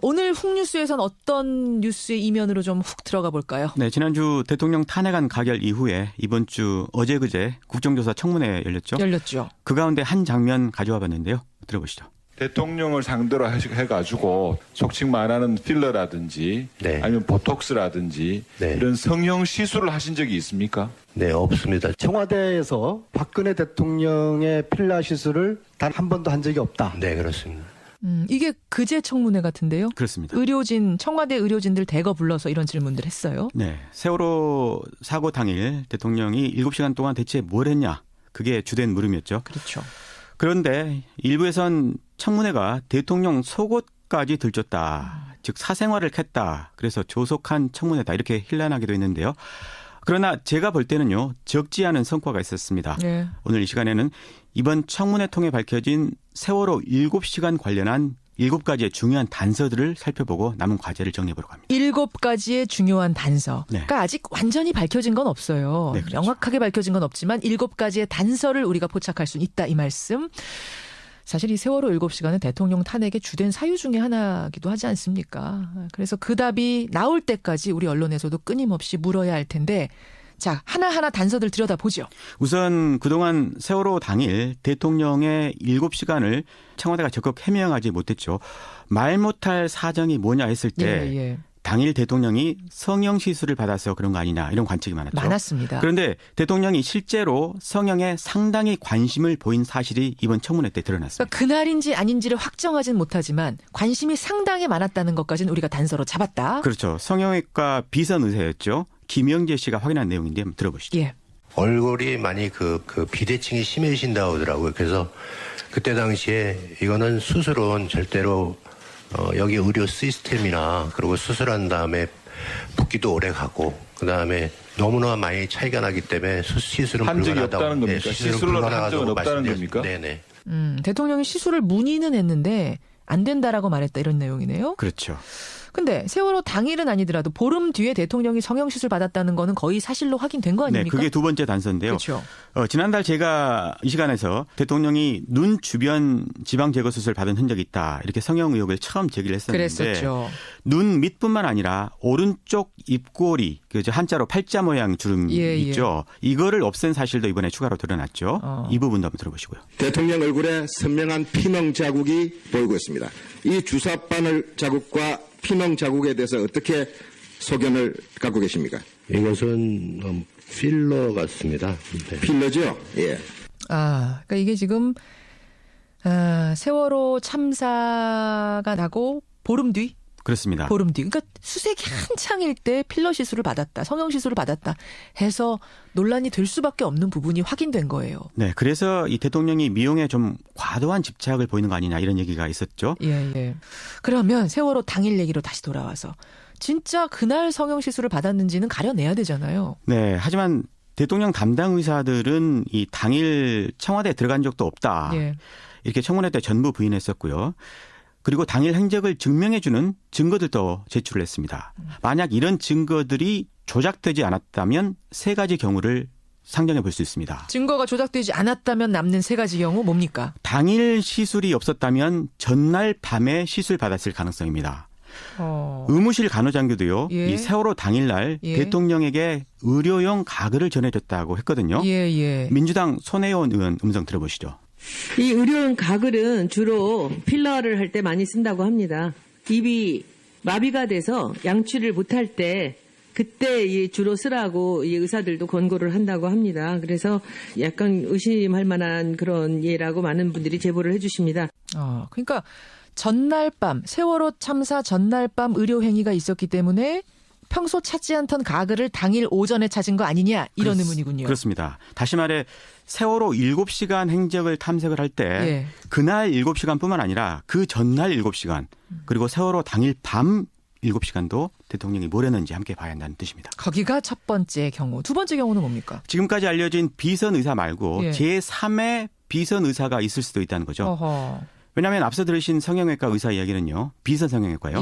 오늘 훅뉴스에선 어떤 뉴스의 이면으로 좀 훅 들어가 볼까요? 네, 지난주 대통령 탄핵안 가결 이후에 이번 주 어제 그제 국정조사 청문회 열렸죠. 그 가운데 한 장면 가져와 봤는데요. 들어보시죠. 대통령을 상대로 해가지고 속칭 말하는 필러라든지 아니면 보톡스라든지 이런 성형 시술을 하신 적이 있습니까? 네, 없습니다. 청와대에서 박근혜 대통령의 필러 시술을 단 한 번도 한 적이 없다. 네, 그렇습니다. 이게 그제 청문회 같은데요? 그렇습니다. 청와대 의료진들 대거 불러서 이런 질문들 했어요. 네, 세월호 사고 당일 대통령이 7시간 동안 대체 뭘 했냐. 그게 주된 물음이었죠. 그렇죠. 그런데 일부에선 청문회가 대통령 속옷까지 들켰다. 즉 사생활을 캤다. 그래서 조속한 청문회다. 이렇게 hir난하기도 했는데요. 그러나 제가 볼 때는요. 적지 않은 성과가 있었습니다. 네. 오늘 이 시간에는 이번 청문회 통해 밝혀진 세월호 7시간 관련한 7가지의 중요한 단서들을 살펴보고 남은 과제를 정리해보려고 합니다. 7가지의 중요한 단서. 네. 그러니까 아직 완전히 밝혀진 건 없어요. 네, 그렇죠. 명확하게 밝혀진 건 없지만 7가지의 단서를 우리가 포착할 수 있다 이 말씀. 사실 이 세월호 7시간은 대통령 탄핵의 주된 사유 중에 하나기도 하지 않습니까? 그래서 그 답이 나올 때까지 우리 언론에서도 끊임없이 물어야 할 텐데 자, 하나하나 단서들 들여다보죠. 우선 그동안 세월호 당일 대통령의 7시간을 청와대가 적극 해명하지 못했죠. 말 못할 사정이 뭐냐 했을 때 당일 대통령이 성형 시술을 받아서 그런 거 아니냐 이런 관측이 많았습니다. 그런데 대통령이 실제로 성형에 상당히 관심을 보인 사실이 이번 청문회 때 드러났습니다. 그러니까 그날인지 아닌지를 확정하진 못하지만 관심이 상당히 많았다는 것까지는 우리가 단서로 잡았다. 그렇죠. 성형외과 비선 의사였죠. 김영재 씨가 확인한 내용인데 한번 들어보시죠. 예. 얼굴이 많이 그 비대칭이 심해진다고 하더라고요. 그래서 그때 당시에 이거는 수술은 절대로 여기 의료 시스템이나 그리고 수술한 다음에 붓기도 오래 가고 그다음에 너무나 많이 차이가 나기 때문에 시술은 한 적이 불가능하다고. 없다는 겁니까? 시술을 한 적은 없다는 겁니까? 네네. 대통령이 시술을 문의는 했는데 안 된다라고 말했다 이런 내용이네요. 그렇죠. 근데 세월호 당일은 아니더라도 보름 뒤에 대통령이 성형시술 받았다는 거는 거의 사실로 확인된 거 아닙니까? 네, 그게 두 번째 단서인데요. 그렇죠. 지난달 제가 이 시간에서 대통령이 눈 주변 지방 제거 수술 받은 흔적이 있다. 이렇게 성형 의혹을 처음 제기를 했었는데 그랬었죠. 눈 밑뿐만 아니라 오른쪽 입꼬리, 한자로 팔자 모양 주름 있죠. 이거를 없앤 사실도 이번에 추가로 드러났죠. 이 부분도 한번 들어보시고요. 대통령 얼굴에 선명한 피멍 자국이 보이고 있습니다. 이 주사 바늘 자국과 피멍 자국에 대해서 어떻게 소견을 갖고 계십니까? 이것은 필러 같습니다. 네. 필러죠? 예. 그러니까 이게 지금 세월호 참사가 나고 보름 뒤? 그렇습니다. 보름 뒤. 그러니까 수색이 한창일 때 필러 시술을 받았다. 성형 시술을 받았다 해서 논란이 될 수밖에 없는 부분이 확인된 거예요. 네. 그래서 이 대통령이 미용에 좀 과도한 집착을 보이는 거 아니냐 이런 얘기가 있었죠. 예. 그러면 세월호 당일 얘기로 다시 돌아와서 진짜 그날 성형 시술을 받았는지는 가려내야 되잖아요. 네. 하지만 대통령 담당 의사들은 이 당일 청와대에 들어간 적도 없다. 이렇게 청문회 때 전부 부인했었고요. 그리고 당일 행적을 증명해주는 증거들도 제출을 했습니다. 만약 이런 증거들이 조작되지 않았다면 세 가지 경우를 상정해 볼 수 있습니다. 증거가 조작되지 않았다면 남는 세 가지 경우 뭡니까? 당일 시술이 없었다면 전날 밤에 시술 받았을 가능성입니다. 의무실 간호장교도요. 이 세월호 당일날 대통령에게 의료용 가글을 전해줬다고 했거든요. 민주당 손혜원 의원 음성 들어보시죠. 이 의료용 가글은 주로 필러를 할 때 많이 쓴다고 합니다. 입이 마비가 돼서 양치를 못할 때 그때 주로 쓰라고 의사들도 권고를 한다고 합니다. 그래서 약간 의심할 만한 그런 예라고 많은 분들이 제보를 해주십니다. 그러니까 전날 밤 세월호 참사 전날 밤 의료 행위가 있었기 때문에 평소 찾지 않던 가글을 당일 오전에 찾은 거 아니냐 이런 의문이군요. 그렇습니다. 다시 말해 세월호 7시간 행적을 탐색을 할 때 그날 7시간뿐만 아니라 그 전날 7시간 그리고 세월호 당일 밤 7시간도 대통령이 뭘 했는지 함께 봐야 한다는 뜻입니다. 거기가 첫 번째 경우. 두 번째 경우는 뭡니까? 지금까지 알려진 비선 의사 말고 제3의 비선 의사가 있을 수도 있다는 거죠. 왜냐하면 앞서 들으신 성형외과 의사 이야기는요. 비선 성형외과요.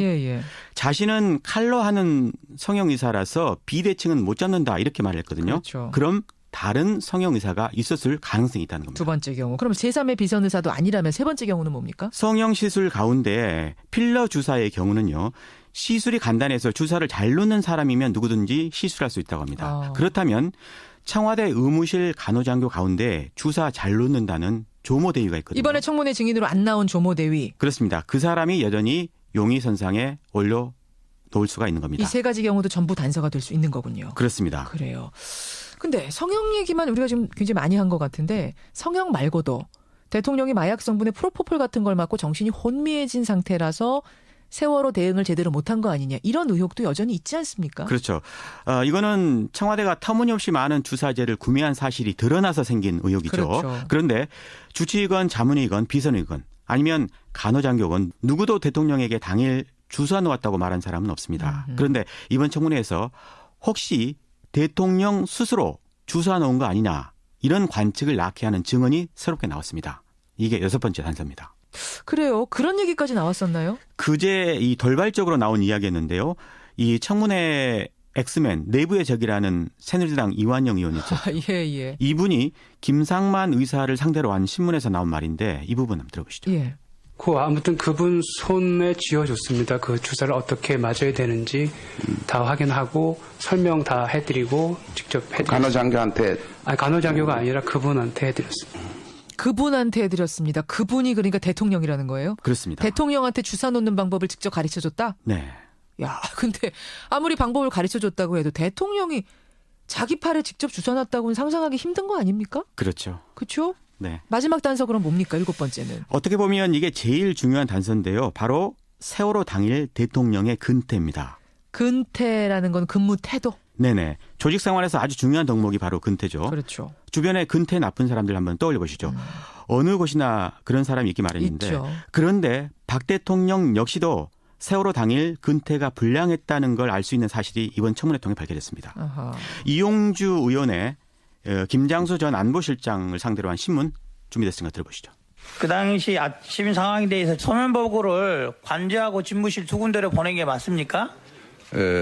자신은 칼로 하는 성형의사라서 비대칭은 못 잡는다 이렇게 말했거든요. 그렇죠. 그럼 다른 성형 의사가 있었을 가능성이 있다는 겁니다. 두 번째 경우. 그럼 제3의 비선 의사도 아니라면 세 번째 경우는 뭡니까? 성형 시술 가운데 필러 주사의 경우는요. 시술이 간단해서 주사를 잘 놓는 사람이면 누구든지 시술할 수 있다고 합니다. 그렇다면 청와대 의무실 간호장교 가운데 주사 잘 놓는다는 조모 대위가 있거든요. 이번에 청문회 증인으로 안 나온 조모 대위. 그렇습니다. 그 사람이 여전히 용의선상에 올려 놓을 수가 있는 겁니다. 이 세 가지 경우도 전부 단서가 될 수 있는 거군요. 그렇습니다. 그래요. 근데 성형 얘기만 우리가 지금 굉장히 많이 한 것 같은데 성형 말고도 대통령이 마약 성분의 프로포폴 같은 걸 맞고 정신이 혼미해진 상태라서 세월호 대응을 제대로 못한 거 아니냐 이런 의혹도 여전히 있지 않습니까? 그렇죠. 이거는 청와대가 터무니없이 많은 주사제를 구매한 사실이 드러나서 생긴 의혹이죠. 그렇죠. 그런데 주치의건 자문의건 비선의건 아니면 간호장교건 누구도 대통령에게 당일 주사 놓았다고 말한 사람은 없습니다. 그런데 이번 청문회에서 혹시 대통령 스스로 주사 놓은 거 아니냐 이런 관측을 낳게 하는 증언이 새롭게 나왔습니다. 이게 6번째 단서입니다. 그래요. 그런 얘기까지 나왔었나요? 그제 이 돌발적으로 나온 이야기였는데요. 이 청문회 엑스맨 내부의 적이라는 새누리당 이완영 의원 있죠. 예. 이분이 김상만 의사를 상대로 한 신문에서 나온 말인데 이 부분 한번 들어보시죠. 예. 아무튼 그분 손에 쥐어줬습니다. 그 주사를 어떻게 맞아야 되는지 다 확인하고 설명 다 해드리고 직접 해드렸습니다. 간호장교한테? 아니, 간호장교가 아니라 그분한테 해드렸습니다. 그분한테 해드렸습니다. 그분이 그러니까 대통령이라는 거예요? 그렇습니다. 대통령한테 주사 놓는 방법을 직접 가르쳐줬다? 네. 야, 근데 아무리 방법을 가르쳐줬다고 해도 대통령이 자기 팔에 직접 주사 놨다고는 상상하기 힘든 거 아닙니까? 그렇죠. 그렇죠? 네. 마지막 단서 그럼 뭡니까? 7번째는. 어떻게 보면 이게 제일 중요한 단서인데요. 바로 세월호 당일 대통령의 근태입니다. 근태라는 건 근무 태도. 네네. 조직 생활에서 아주 중요한 덕목이 바로 근태죠. 그렇죠. 주변에 근태 나쁜 사람들 한번 떠올려 보시죠. 어느 곳이나 그런 사람이 있기 마련인데. 있죠. 그런데 박 대통령 역시도 세월호 당일 근태가 불량했다는 걸 알 수 있는 사실이 이번 청문회 통해 밝혀졌습니다. 아하. 이용주 의원의 김장수 전 안보실장을 상대로 한 신문 준비됐으니까 들어보시죠. 그 당시 아침 상황에 대해서 서면 보고를 관저하고 집무실 두 군데로 보낸 게 맞습니까?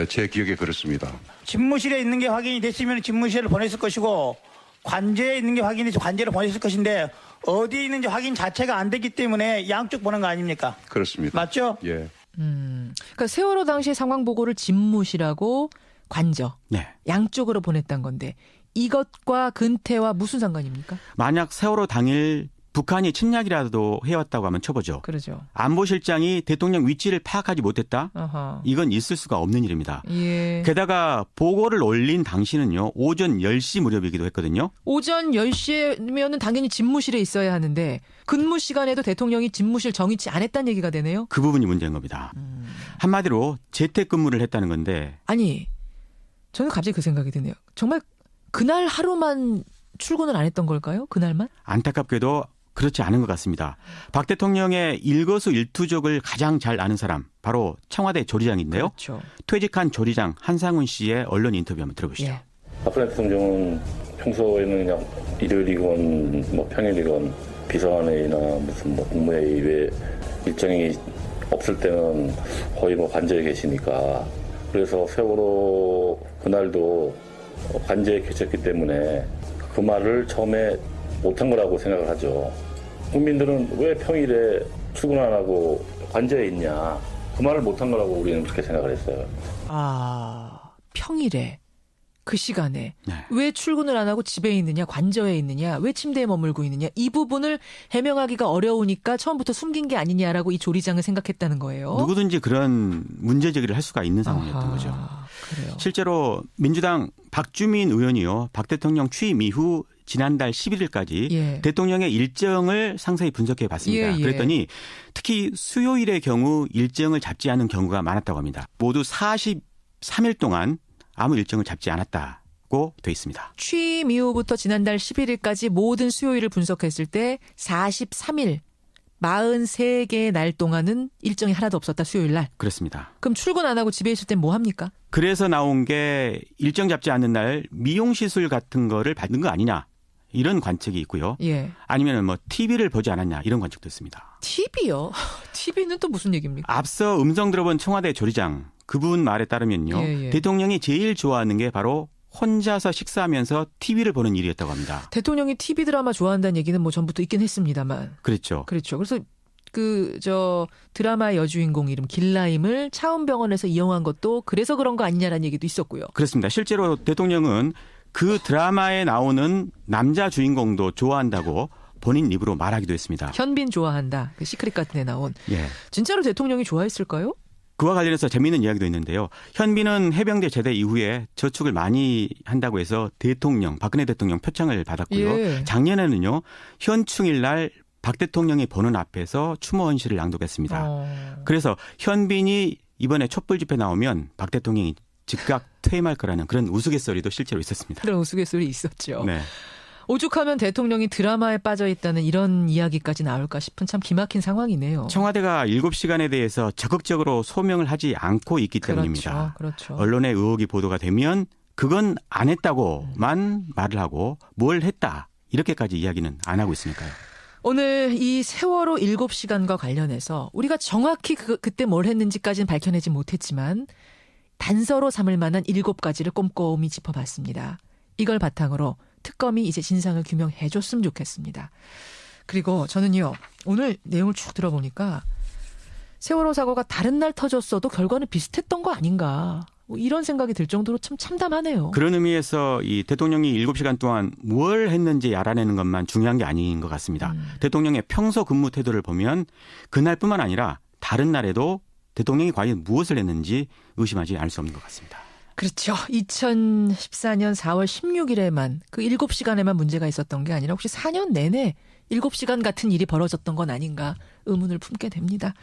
제 기억에 그렇습니다. 집무실에 있는 게 확인이 됐으면 집무실을 보냈을 것이고 관저에 있는 게 확인이 돼서 관저를 보냈을 것인데 어디에 있는지 확인 자체가 안 됐기 때문에 양쪽 보낸 거 아닙니까? 그렇습니다. 맞죠? 예. 그러니까 세월호 당시 상황 보고를 집무실하고 관저 네. 양쪽으로 보냈다는 건데 이것과 근태와 무슨 상관입니까? 만약 세월호 당일 북한이 침략이라도 해왔다고 하면 쳐보죠. 그러죠. 안보실장이 대통령 위치를 파악하지 못했다? 아하. 이건 있을 수가 없는 일입니다. 예. 게다가 보고를 올린 당시는요. 오전 10시 무렵이기도 했거든요. 오전 10시면은 당연히 집무실에 있어야 하는데 근무 시간에도 대통령이 집무실 정위치 안 했다는 얘기가 되네요. 그 부분이 문제인 겁니다. 한마디로 재택근무를 했다는 건데. 아니 저는 갑자기 그 생각이 드네요. 정말 그날 하루만 출근을 안 했던 걸까요? 그날만? 안타깝게도 그렇지 않은 것 같습니다. 박 대통령의 일거수일투족을 가장 잘 아는 사람 바로 청와대 조리장인데요. 그렇죠. 퇴직한 조리장 한상훈 씨의 언론 인터뷰 한번 들어보시죠. 예. 박근혜 대통령은 평소에는 그냥 일요일이건 뭐 평일이건 비서관회의나 무슨 뭐 국무회의 외 일정이 없을 때는 거의 뭐 관저에 계시니까 그래서 세월호 그날도 관저에 계셨기 때문에 그 말을 처음에 못한 거라고 생각을 하죠. 국민들은 왜 평일에 출근 안 하고 관저에 있냐. 그 말을 못한 거라고 우리는 그렇게 생각을 했어요. 아, 평일에 그 시간에 네. 왜 출근을 안 하고 집에 있느냐, 관저에 있느냐, 왜 침대에 머물고 있느냐 이 부분을 해명하기가 어려우니까 처음부터 숨긴 게 아니냐라고 이 조리장은 생각했다는 거예요. 누구든지 그런 문제 제기를 할 수가 있는 상황이었던 아하, 거죠. 그래요. 실제로 민주당 박주민 의원이요. 박 대통령 취임 이후 지난달 11일까지 예. 대통령의 일정을 상세히 분석해 봤습니다. 예. 그랬더니 특히 수요일의 경우 일정을 잡지 않은 경우가 많았다고 합니다. 모두 43일 동안 아무 일정을 잡지 않았다고 돼 있습니다. 취임 이후부터 지난달 11일까지 모든 수요일을 분석했을 때 43일, 43개의 날 동안은 일정이 하나도 없었다. 수요일 날. 그렇습니다. 그럼 출근 안 하고 집에 있을 땐 뭐 합니까? 그래서 나온 게 일정 잡지 않는 날 미용시술 같은 거를 받는 거 아니냐. 이런 관측이 있고요. 예. 아니면 뭐 TV를 보지 않았냐. 이런 관측도 있습니다. TV요? TV는 또 무슨 얘기입니까? 앞서 음성 들어본 청와대 조리장 그분 말에 따르면요. 예. 대통령이 제일 좋아하는 게 바로 혼자서 식사하면서 TV를 보는 일이었다고 합니다. 대통령이 TV 드라마 좋아한다는 얘기는 뭐 전부터 있긴 했습니다만. 그렇죠. 그래서 드라마의 여주인공 이름 길라임을 차움병원에서 이용한 것도 그래서 그런 거 아니냐라는 얘기도 있었고요. 그렇습니다. 실제로 대통령은 그 드라마에 나오는 남자 주인공도 좋아한다고 본인 입으로 말하기도 했습니다. 현빈 좋아한다. 그 시크릿 같은 데 나온. 예. 진짜로 대통령이 좋아했을까요? 그와 관련해서 재미있는 이야기도 있는데요. 현빈은 해병대 제대 이후에 저축을 많이 한다고 해서 박근혜 대통령 표창을 받았고요. 예. 작년에는요. 현충일 날 박 대통령이 보는 앞에서 추모 헌시를 낭독했습니다. 그래서 현빈이 이번에 촛불 집회 나오면 박 대통령이 즉각 퇴임할 거라는 그런 우스갯소리도 실제로 있었습니다. 그런 우스갯소리 있었죠. 네. 오죽하면 대통령이 드라마에 빠져있다는 이런 이야기까지 나올까 싶은 참 기막힌 상황이네요. 청와대가 7시간에 대해서 적극적으로 소명을 하지 않고 있기 때문입니다. 그렇죠. 언론의 의혹이 보도가 되면 그건 안 했다고만 말을 하고 뭘 했다 이렇게까지 이야기는 안 하고 있으니까요. 오늘 이 세월호 7시간과 관련해서 우리가 정확히 그때 뭘 했는지까지는 밝혀내지 못했지만 단서로 삼을 만한 7가지를 꼼꼼히 짚어봤습니다. 이걸 바탕으로 특검이 이제 진상을 규명해줬으면 좋겠습니다. 그리고 저는요, 오늘 내용을 쭉 들어보니까 세월호 사고가 다른 날 터졌어도 결과는 비슷했던 거 아닌가. 뭐 이런 생각이 들 정도로 참 참담하네요. 그런 의미에서 이 대통령이 7시간 동안 뭘 했는지 알아내는 것만 중요한 게 아닌 것 같습니다. 대통령의 평소 근무 태도를 보면 그날뿐만 아니라 다른 날에도 대통령이 과연 무엇을 했는지 의심하지 않을 수 없는 것 같습니다. 그렇죠. 2014년 4월 16일에만 그 7시간에만 문제가 있었던 게 아니라 혹시 4년 내내 7시간 같은 일이 벌어졌던 건 아닌가 의문을 품게 됩니다.